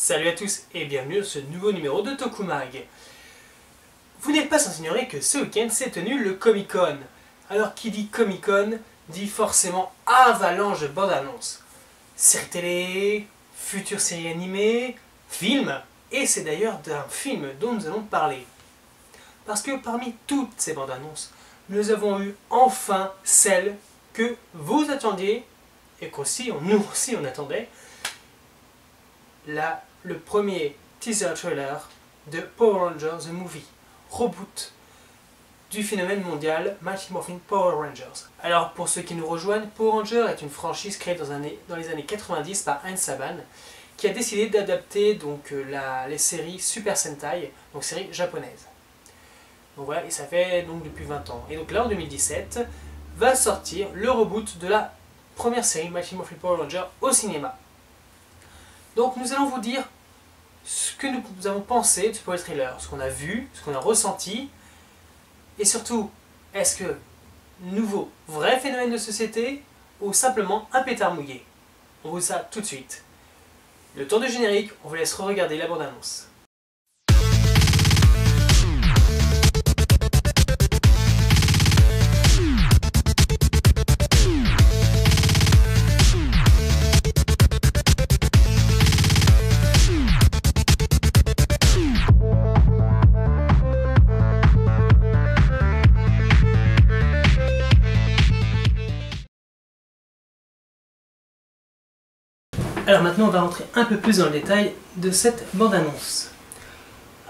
Salut à tous et bienvenue dans ce nouveau numéro de Tokumag. Vous n'êtes pas sans ignorer que ce week-end s'est tenu le Comic Con. Alors qui dit Comic Con dit forcément avalanche de bandes annonces. Séries télé, futures séries animées, films, et c'est d'ailleurs d'un film dont nous allons parler. Parce que parmi toutes ces bandes annonces, nous avons eu enfin celle que vous attendiez, et qu'aussi nous aussi on attendait, le premier teaser trailer de Power Rangers The Movie, reboot du phénomène mondial Mighty Morphin Power Rangers. Alors pour ceux qui nous rejoignent, Power Rangers est une franchise créée dans les années 90 par Heinz Saban, qui a décidé d'adapter donc les séries Super Sentai, donc séries japonaises. Donc voilà, et ça fait donc depuis 20 ans. Et donc là en 2017 va sortir le reboot de la première série Mighty Morphin Power Rangers au cinéma. Donc nous allons vous dire ce que nous avons pensé du spoiler trailer, ce qu'on a vu, ce qu'on a ressenti, et surtout, est-ce que nouveau, vrai phénomène de société, ou simplement un pétard mouillé? On vous dit ça tout de suite. Le temps de générique, on vous laisse re-regarder la bande-annonce. Alors maintenant on va rentrer un peu plus dans le détail de cette bande-annonce.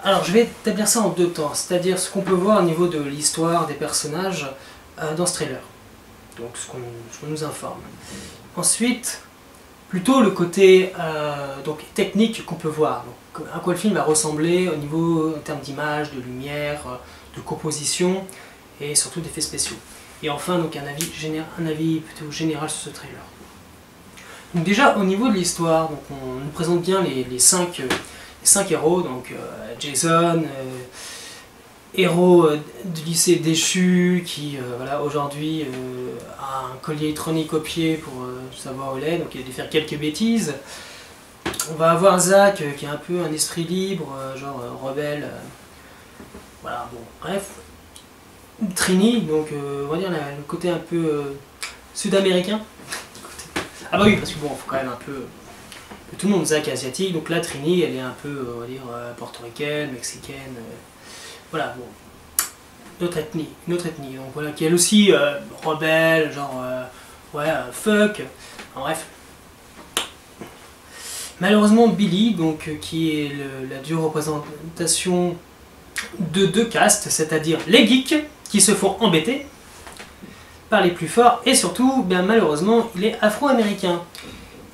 Alors je vais établir ça en deux temps, c'est-à-dire ce qu'on peut voir au niveau de l'histoire des personnages dans ce trailer. Donc ce qu'on nous informe. Ensuite, plutôt le côté donc, technique qu'on peut voir. Donc, à quoi le film va ressembler au niveau en termes d'image, de lumière, de composition et surtout d'effets spéciaux. Et enfin donc un avis plutôt général sur ce trailer. Donc déjà au niveau de l'histoire, on nous présente bien les cinq héros, donc Jason, héros du lycée déchu qui voilà, aujourd'hui a un collier électronique au pied pour savoir où il est, donc il a dû faire quelques bêtises. On va avoir Zach qui est un peu un esprit libre, genre rebelle, voilà, bon, bref. Trini, donc on va dire le côté un peu sud-américain. Ah bah oui, parce que bon, faut quand même un peu... Tout le monde, Zach est asiatique, donc là, Trini, elle est un peu, on va dire, portoricaine, mexicaine, voilà, bon, une autre ethnie, donc voilà, qui elle aussi, rebelle, genre, ouais, fuck, enfin, bref. Malheureusement, Billy, donc, qui est la dure représentation de deux castes, c'est-à-dire les geeks, qui se font embêter par les plus forts, et surtout, bien malheureusement, il est afro-américain.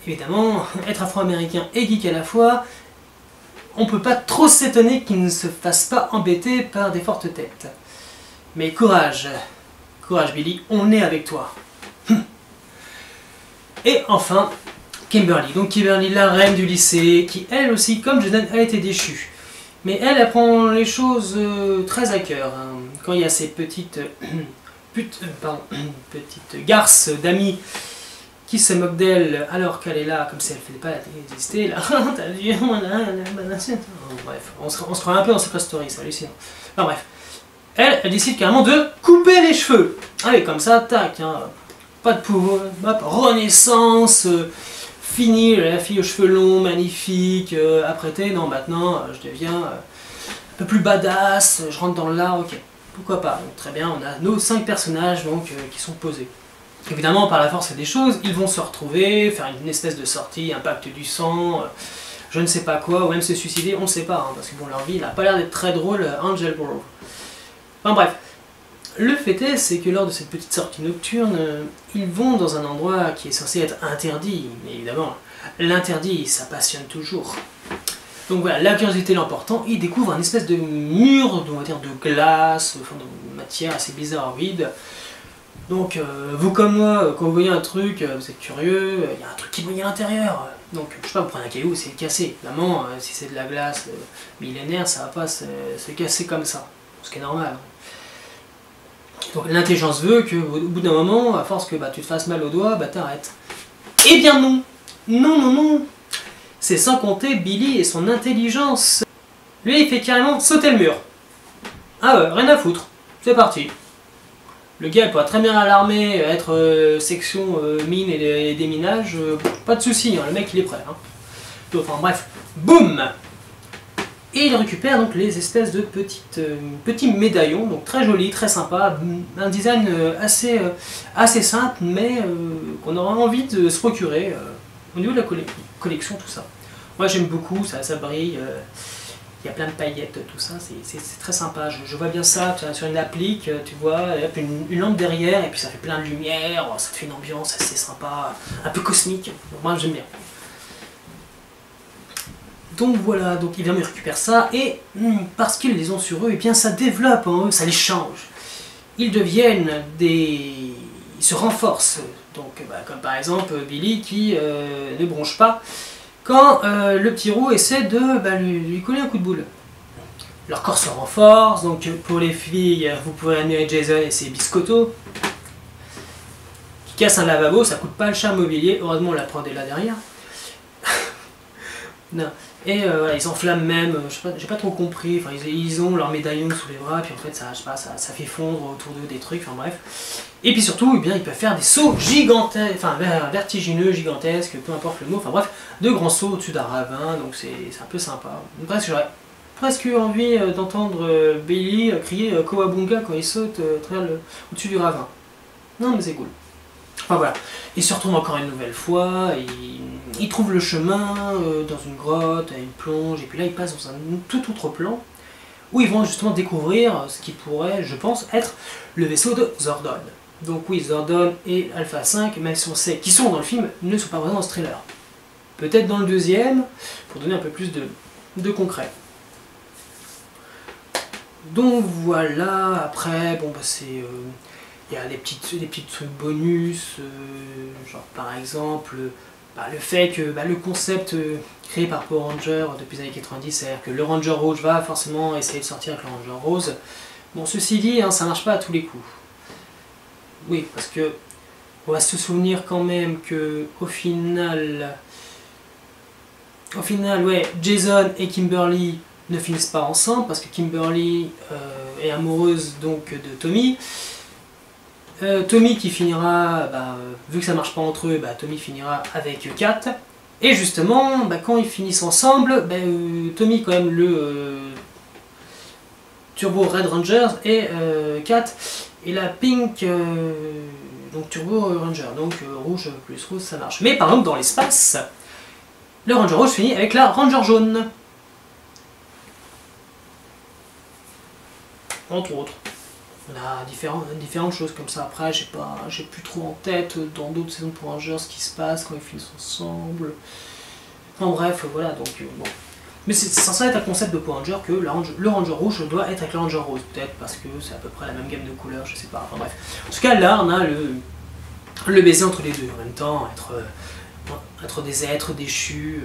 Évidemment, être afro-américain et geek à la fois, on peut pas trop s'étonner qu'il ne se fasse pas embêter par des fortes têtes. Mais courage, courage Billy, on est avec toi. Et enfin, Kimberly, donc Kimberly, la reine du lycée, qui elle aussi, comme Jaden, a été déchue. Mais elle prend les choses très à cœur, hein. Quand il y a ces petites... petite garce d'amis qui se moque d'elle alors qu'elle est là, comme si elle ne faisait pas exister, là, t'as vu, bref, on se croit un peu dans Secret Story, c'est hallucinant. Enfin bref, elle décide carrément de couper les cheveux. Allez, comme ça, tac, hein, pas de pouvoir, hop, renaissance, fini, la fille aux cheveux longs, magnifique, apprêtée, non, maintenant, je deviens un peu plus badass, je rentre dans l'art, ok. Pourquoi pas? Donc, très bien, on a nos 5 personnages donc, qui sont posés. Évidemment, par la force des choses, ils vont se retrouver, faire une espèce de sortie, un pacte du sang, je ne sais pas quoi, ou même se suicider, on ne sait pas, hein, parce que bon, leur vie n'a pas l'air d'être très drôle, Angel Borough. Enfin bref, le fait est, c'est que lors de cette petite sortie nocturne, ils vont dans un endroit qui est censé être interdit, mais évidemment, l'interdit, ça passionne toujours. Donc voilà, la curiosité l'emportant, ils découvrent un espèce de mur, on va dire, de glace, enfin de matière assez bizarroïde. Donc vous comme moi, quand vous voyez un truc, vous êtes curieux, il y a un truc qui brille à l'intérieur. Donc je sais pas, vous prenez un caillou, c'est cassé. Évidemment, si c'est de la glace millénaire, ça va pas se casser comme ça, ce qui est normal. Donc l'intelligence veut qu'au bout d'un moment, à force que tu te fasses mal au doigt, t'arrêtes. Eh bien non. Non, non, non. C'est sans compter Billy et son intelligence. Lui, il fait carrément sauter le mur. Ah ouais, rien à foutre. C'est parti. Le gars, il pourra très bien à l'armée, être section mine et déminage. Pas de soucis, hein, le mec, il est prêt. Hein. Enfin bref, boum. Et il récupère donc les espèces de petits médaillons, donc très jolis, très sympas, un design assez simple, mais qu'on aura envie de se procurer au niveau de la collection, tout ça. Moi j'aime beaucoup, ça brille, il y a plein de paillettes, tout ça, c'est très sympa. Je vois bien ça sur une applique, tu vois, une lampe derrière, et puis ça fait plein de lumière, ça te fait une ambiance assez sympa, un peu cosmique, moi j'aime bien. Donc voilà, donc il vient me récupérer ça, et parce qu'ils les ont sur eux, et bien ça développe en eux, ça les change. Ils deviennent ils se renforcent. Donc comme par exemple Billy qui ne bronche pas quand le petit roux essaie de lui coller un coup de boule. Leur corps se renforce, donc pour les filles, vous pouvez admirer Jason et ses biscottos. Qui cassent un lavabo, ça coûte pas le cher mobilier, heureusement la prod est là derrière. Non. Et voilà, ils enflamment même, j'ai pas trop compris, enfin, ils ont leur médaillon sous les bras, puis en fait ça, je sais pas, ça fait fondre autour d'eux des trucs, enfin bref. Et puis surtout, eh bien, ils peuvent faire des sauts gigantesques, enfin vertigineux, gigantesques, peu importe le mot, enfin bref, de grands sauts au-dessus d'un ravin, donc c'est un peu sympa. J'aurais presque eu envie d'entendre Billy crier Kowabunga quand il saute au-dessus du ravin. Non mais c'est cool. Enfin voilà, ils se retrouvent encore une nouvelle fois, ils trouvent le chemin dans une grotte, ils plongent, et puis là ils passent dans un tout autre plan, où ils vont justement découvrir ce qui pourrait, je pense, être le vaisseau de Zordon. Donc oui, Zordon et Alpha 5, même si on sait qu'ils sont dans le film, ne sont pas vraiment dans ce trailer. Peut-être dans le deuxième, pour donner un peu plus de concret. Donc voilà, après, bon bah c'est... il y a des petits trucs bonus, genre par exemple le fait que le concept créé par Power Ranger depuis les années 90, c'est-à-dire que le Ranger Rouge va forcément essayer de sortir avec le Ranger Rose. Bon, ceci dit, hein, ça marche pas à tous les coups. Oui, parce que on va se souvenir quand même que au final, ouais, Jason et Kimberly ne finissent pas ensemble parce que Kimberly est amoureuse donc de Tommy. Tommy qui finira, vu que ça marche pas entre eux, Tommy finira avec Kat. Et justement, quand ils finissent ensemble, Tommy quand même le Turbo Red Rangers et Kat et la Pink donc Turbo Ranger, donc rouge plus rouge ça marche. Mais par exemple dans l'espace, le Ranger rouge finit avec la Ranger jaune. Entre autres. On a différentes choses comme ça. Après, j'ai plus trop en tête dans d'autres saisons pour Rangers ce qui se passe quand ils finissent ensemble. Enfin bref, voilà, donc bon. Mais c'est censé être un concept de Power Ranger que le Ranger rouge doit être avec le Ranger rose, peut-être parce que c'est à peu près la même gamme de couleurs, je sais pas. Enfin bref. En tout cas, là, on a le baiser entre les deux. En même temps, être des êtres déchus,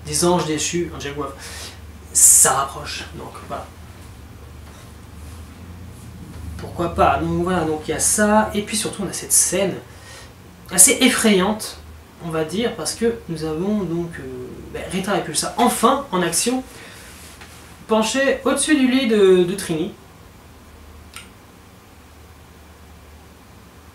des anges déchus, Angel Wolf, ça rapproche. Donc voilà. Pourquoi pas, donc voilà, donc il y a ça, et puis surtout on a cette scène assez effrayante, on va dire, parce que nous avons donc Rita Repulsa enfin en action, penchée au-dessus du lit de Trini.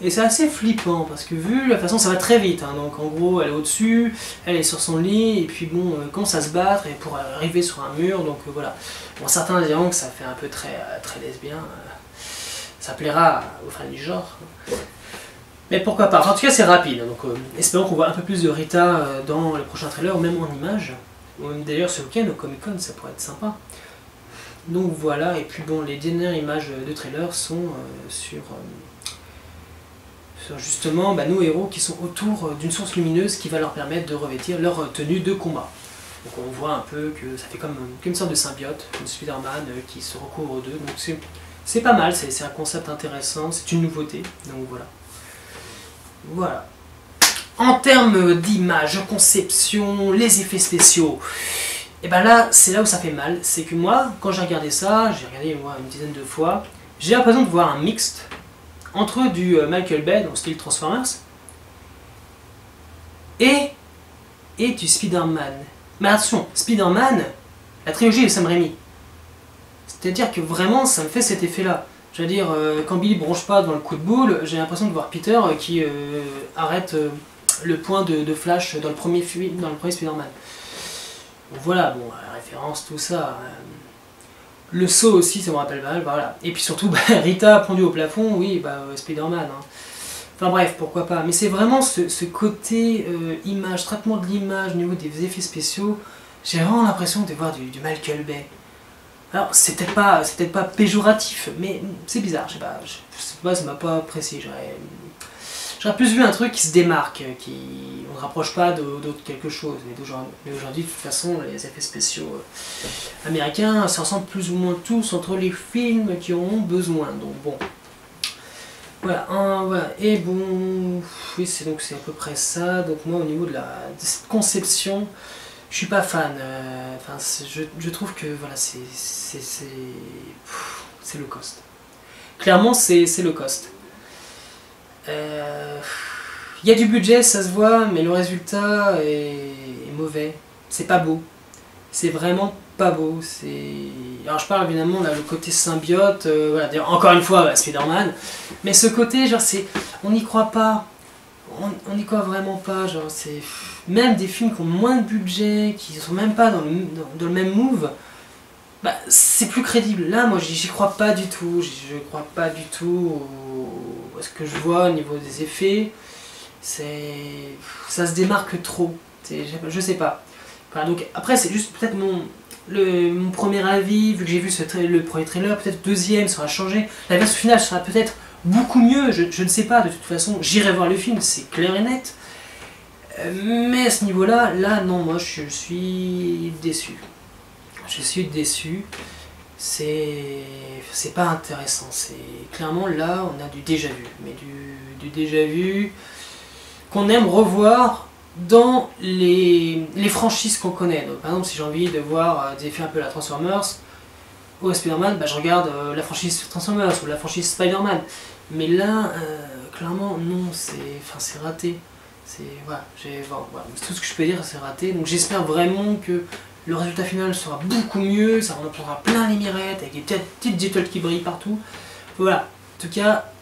Et c'est assez flippant, parce que vu la façon ça va très vite, hein, donc en gros elle est au-dessus, elle est sur son lit, et puis bon, commence à se battre et pour arriver sur un mur, donc voilà. Bon, certains diront que ça fait un peu très lesbien. Ça plaira aux fans du genre. Mais pourquoi pas. Enfin, en tout cas, c'est rapide. Donc, espérons qu'on voit un peu plus de Rita dans les prochains trailers, ou même en images. D'ailleurs, ce week-end au Comic-Con, ça pourrait être sympa. Donc voilà, et puis bon, les dernières images de trailers sont sur justement nos héros qui sont autour d'une source lumineuse qui va leur permettre de revêtir leur tenue de combat. Donc on voit un peu que ça fait comme une sorte de symbiote, comme Spider-Man qui se recouvre d'eux. Donc c'est pas mal, c'est un concept intéressant, c'est une nouveauté, donc voilà. Voilà. En termes d'image, conception, les effets spéciaux, et ben là, c'est là où ça fait mal. C'est que moi, quand j'ai regardé ça, j'ai regardé moi une dizaine de fois, j'ai l'impression de voir un mixte entre du Michael Bay, dans le style Transformers, et et du Spider-Man. Mais attention, Spider-Man, la trilogie de Sam Raimi. C'est-à-dire que vraiment, ça me fait cet effet-là. Je veux dire, quand Billy bronche pas dans le coup de boule, j'ai l'impression de voir Peter qui arrête le point de Flash dans le premier Spider-Man. Voilà, bon, la référence, tout ça. Le saut aussi, ça me rappelle mal, voilà. Et puis surtout, Rita pendue au plafond, oui, Spider-Man. Hein. Enfin bref, pourquoi pas. Mais c'est vraiment ce côté image, traitement de l'image au niveau des effets spéciaux. J'ai vraiment l'impression de voir du Michael Bay. Alors, c'est peut-être pas péjoratif, mais c'est bizarre, je sais pas, ça m'a pas apprécié. J'aurais plus vu un truc qui se démarque, on ne rapproche pas d'autre quelque chose. Mais aujourd'hui, de toute façon, les effets spéciaux américains, ça ressemble plus ou moins tous entre les films qui en ont besoin. Donc bon, voilà. Voilà. Et bon, oui, c'est à peu près ça. Donc moi, au niveau de cette conception, je suis pas fan. Enfin, je trouve que voilà, c'est low cost. Clairement, c'est low cost. Il y a du budget, ça se voit, mais le résultat est mauvais. C'est pas beau. C'est vraiment pas beau. Alors je parle évidemment là le côté symbiote, voilà, encore une fois Spider-Man, mais ce côté genre on n'y croit pas. On n'y croit vraiment pas, genre c'est même des films qui ont moins de budget, qui sont même pas dans le même move, c'est plus crédible. Là, moi, j'y crois pas du tout. Je crois pas du tout à ce que je vois au niveau des effets. Ça se démarque trop. Je sais pas. Voilà, donc après, c'est juste peut-être mon premier avis, vu que j'ai vu le premier trailer, peut-être le deuxième sera changé. La version finale sera peut-être beaucoup mieux, je ne sais pas, de toute façon, j'irai voir le film, c'est clair et net. Mais à ce niveau-là, non, moi je suis déçu. Je suis déçu. C'est pas intéressant. Clairement, là, on a du déjà-vu. Mais du déjà-vu qu'on aime revoir dans les franchises qu'on connaît. Donc, par exemple, si j'ai envie de voir des effets un peu la Transformers, ou Spider-Man, je regarde la franchise Transformers ou la franchise Spider-Man. Mais là, clairement, non, c'est raté. Voilà, tout ce que je peux dire, c'est raté. Donc j'espère vraiment que le résultat final sera beaucoup mieux, ça en prendra plein les mirettes, avec des petites étoiles qui brillent partout. Voilà, en tout cas,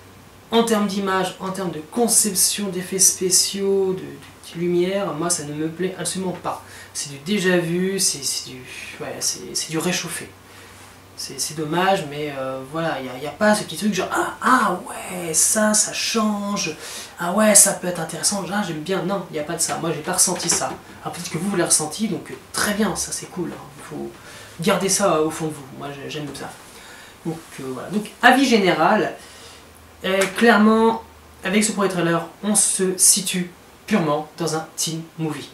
en termes d'image, en termes de conception d'effets spéciaux, de lumière, moi ça ne me plaît absolument pas. C'est du déjà vu, c'est du réchauffé. C'est dommage, mais voilà, il n'y a pas ce petit truc genre ah ouais, ça change, ah ouais, ça peut être intéressant, j'aime bien. Non, il n'y a pas de ça, moi j'ai pas ressenti ça. Alors peut-être que vous l'avez ressenti, donc très bien, ça c'est cool, hein. Il faut garder ça au fond de vous, moi j'aime ça. Donc voilà, donc avis général, clairement, avec ce premier trailer, on se situe purement dans un teen movie.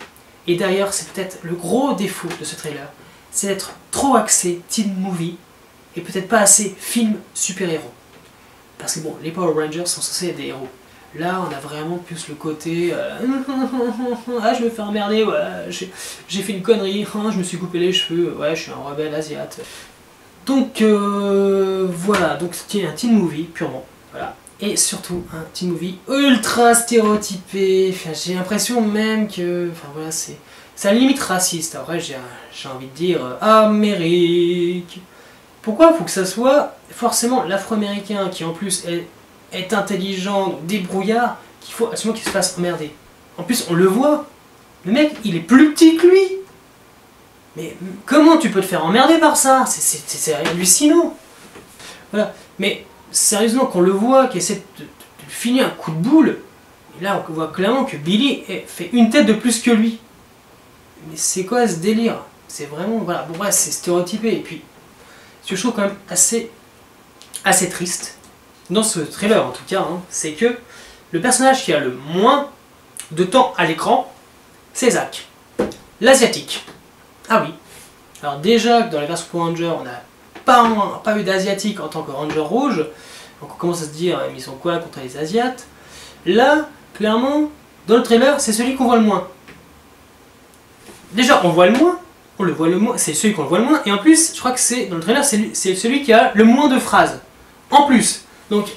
Et d'ailleurs, c'est peut-être le gros défaut de ce trailer, c'est d'être trop axé teen movie, et peut-être pas assez film super-héros. Parce que bon, les Power Rangers sont censés être des héros. Là, on a vraiment plus le côté ah, je me fais emmerder, ouais, j'ai fait une connerie, je me suis coupé les cheveux, ouais, je suis un rebelle asiate. Donc voilà, donc c'est un teen movie purement, voilà. Et surtout un teen movie ultra stéréotypé. Enfin, j'ai l'impression même que, enfin voilà, c'est à la limite raciste. Après, j'ai envie de dire Amérique. Pourquoi il faut que ça soit forcément l'afro-américain qui en plus est intelligent, débrouillard, qu'il faut absolument qu'il se fasse emmerder. En plus, on le voit, le mec, il est plus petit que lui. Mais comment tu peux te faire emmerder par ça? C'est hallucinant. Voilà. Mais sérieusement, qu'on le voit, qu'il essaie de finir un coup de boule, et là on voit clairement que Billy fait une tête de plus que lui. Mais c'est quoi ce délire? C'est vraiment, voilà, bon bref, c'est stéréotypé. Et puis, ce que je trouve quand même assez triste, dans ce trailer en tout cas, hein, c'est que le personnage qui a le moins de temps à l'écran, c'est Zach, l'asiatique. Ah oui, alors déjà que dans la version Power Ranger, on n'a pas eu d'asiatique en tant que Ranger rouge, donc on commence à se dire, ils sont quoi contre les asiates? Là, clairement, dans le trailer, c'est celui qu'on voit le moins. Déjà, on voit le moins. On le voit le moins, c'est celui qu'on voit le moins, et en plus, je crois que c'est dans le trailer, c'est celui qui a le moins de phrases. En plus. Donc,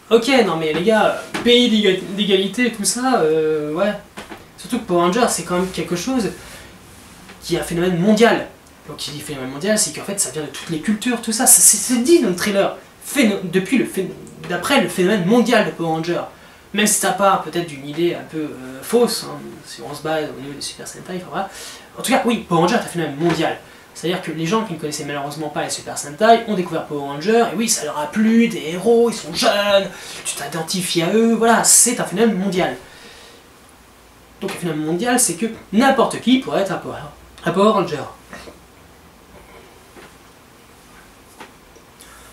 ok, non mais les gars, pays d'égalité et tout ça, ouais. Surtout que Power Rangers, c'est quand même quelque chose qui est un phénomène mondial. Donc, qui dit phénomène mondial, c'est qu'en fait, ça vient de toutes les cultures, tout ça. C'est dit dans le trailer. D'après le phénomène mondial de Power Rangers. Même si ça part peut-être d'une idée un peu fausse, hein, si on se base au niveau des Super Sentai, enfin voilà. En tout cas, oui, Power Rangers est un phénomène mondial. C'est-à-dire que les gens qui ne connaissaient malheureusement pas les Super Sentai ont découvert Power Rangers, et oui, ça leur a plu, des héros, ils sont jeunes, tu t'identifies à eux, voilà, c'est un phénomène mondial. Donc un phénomène mondial, c'est que n'importe qui pourrait être un Power Ranger.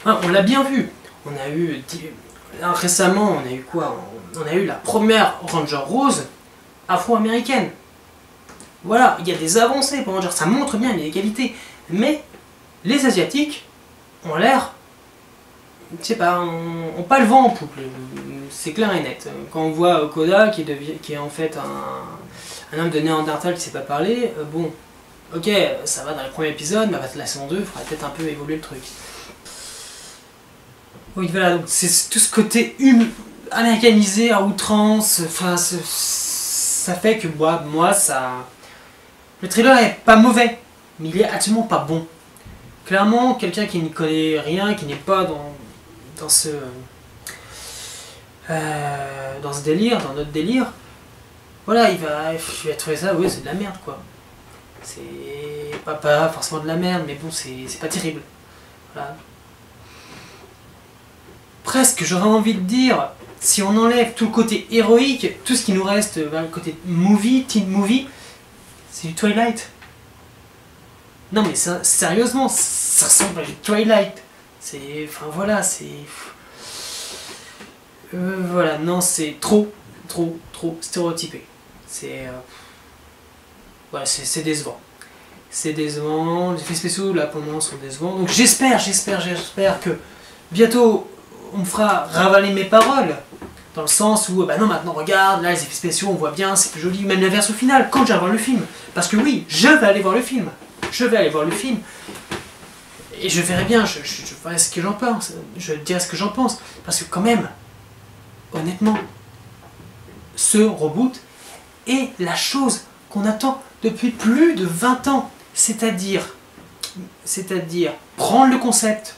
Hein, on l'a bien vu, on a eu, récemment, on a eu quoi? On a eu la première Ranger Rose afro-américaine. Voilà, il y a des avancées pour Ranger, ça montre bien l'égalité. Mais les Asiatiques ont l'air, je sais pas, ont pas le vent en poupe, c'est clair et net. Quand on voit Koda qui est en fait un homme de Néandertal qui sait pas parler, bon, ok, ça va dans les premiers épisodes, mais à partir de la saison 2, il faudrait peut-être un peu évoluer le truc. Oui, voilà, donc c'est tout ce côté américanisé à outrance, enfin, ça fait que moi, ça... Le trailer est pas mauvais, mais il est absolument pas bon. Clairement, quelqu'un qui n'y connaît rien, qui n'est pas dans ce délire, dans notre délire, voilà, il va trouver ça, oui, c'est de la merde, quoi. C'est pas forcément de la merde, mais bon, c'est pas terrible. Voilà. Presque, j'aurais envie de dire, si on enlève tout le côté héroïque, tout ce qui nous reste vers le côté movie, teen movie, c'est du Twilight. Non mais ça, sérieusement, ça ressemble à du Twilight. Enfin voilà, voilà, non, c'est trop stéréotypé. Voilà, c'est décevant. C'est décevant, les effets spéciaux là pour le moment sont décevants. Donc j'espère que bientôt on me fera ravaler mes paroles. Dans le sens où, bah non, maintenant regarde, là les effets spéciaux, on voit bien, c'est plus joli, même la version finale, quand j'allais voir le film. Parce que oui, je vais aller voir le film. Je vais aller voir le film. Et je verrai bien, je verrai ce que j'en pense. Je dirai ce que j'en pense. Parce que quand même, honnêtement, ce reboot est la chose qu'on attend depuis plus de 20 ans. C'est-à-dire prendre le concept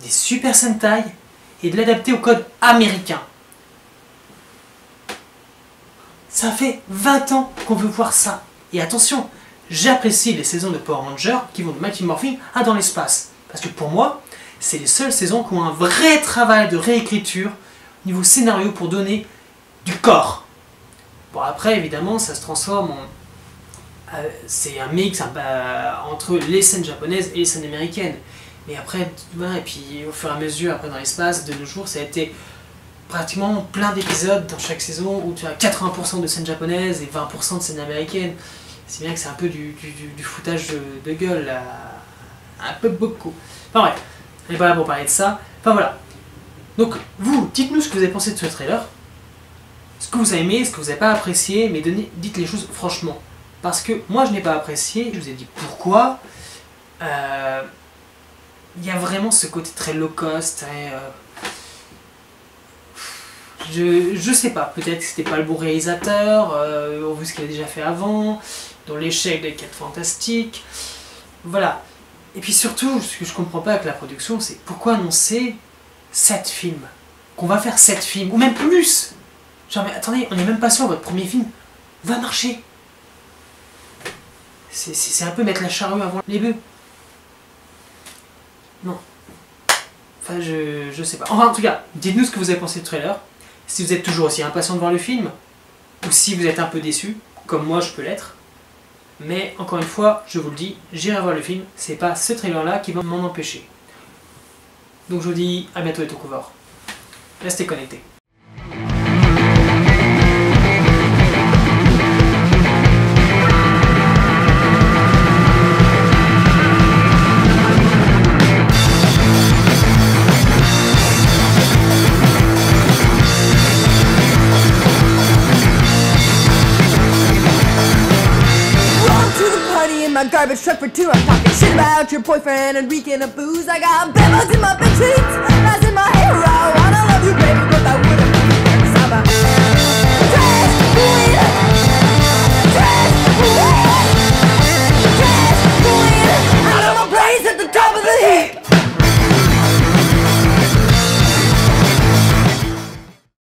des Super Sentai et de l'adapter au code américain. Ça fait 20 ans qu'on veut voir ça. Et attention, j'apprécie les saisons de Power Rangers qui vont de Mighty Morphin à Dans l'espace. Parce que pour moi, c'est les seules saisons qui ont un vrai travail de réécriture au niveau scénario pour donner du corps. Bon après, évidemment, ça se transforme en... c'est un mix entre les scènes japonaises et les scènes américaines. Mais après, et puis au fur et à mesure, après Dans l'espace, de nos jours, ça a été pratiquement plein d'épisodes dans chaque saison où tu as 80% de scènes japonaises et 20% de scènes américaines. C'est bien que c'est un peu du foutage de gueule, là. Un peu beaucoup. Enfin bref, on n'est pas là pour parler de ça. Enfin voilà. Donc vous, dites-nous ce que vous avez pensé de ce trailer. Ce que vous avez aimé, ce que vous n'avez pas apprécié, mais dites les choses franchement. Parce que moi je n'ai pas apprécié, je vous ai dit pourquoi. Il y a vraiment ce côté très low cost, très... Je sais pas, peut-être que c'était pas le bon réalisateur, vu ce qu'il a déjà fait avant, dans l'échec des 4 Fantastiques, voilà. Et puis surtout, ce que je comprends pas avec la production, c'est pourquoi annoncer 7 films, qu'on va faire 7 films, ou même plus. Genre mais attendez, on n'est même pas sûr, votre premier film va marcher. C'est un peu mettre la charrue avant les bœufs. Non. Enfin, je sais pas. Enfin, en tout cas, dites-nous ce que vous avez pensé du trailer. Si vous êtes toujours aussi impatient de voir le film, ou si vous êtes un peu déçu, comme moi je peux l'être. Mais encore une fois, je vous le dis, j'irai voir le film, c'est pas ce trailer-là qui va m'en empêcher. Donc je vous dis à bientôt les Tokufor. Restez connectés. My garbage truck for 2. I'm talking shit about your boyfriend and reeking of booze. I got bevels in my bed sheets, lies in my hair.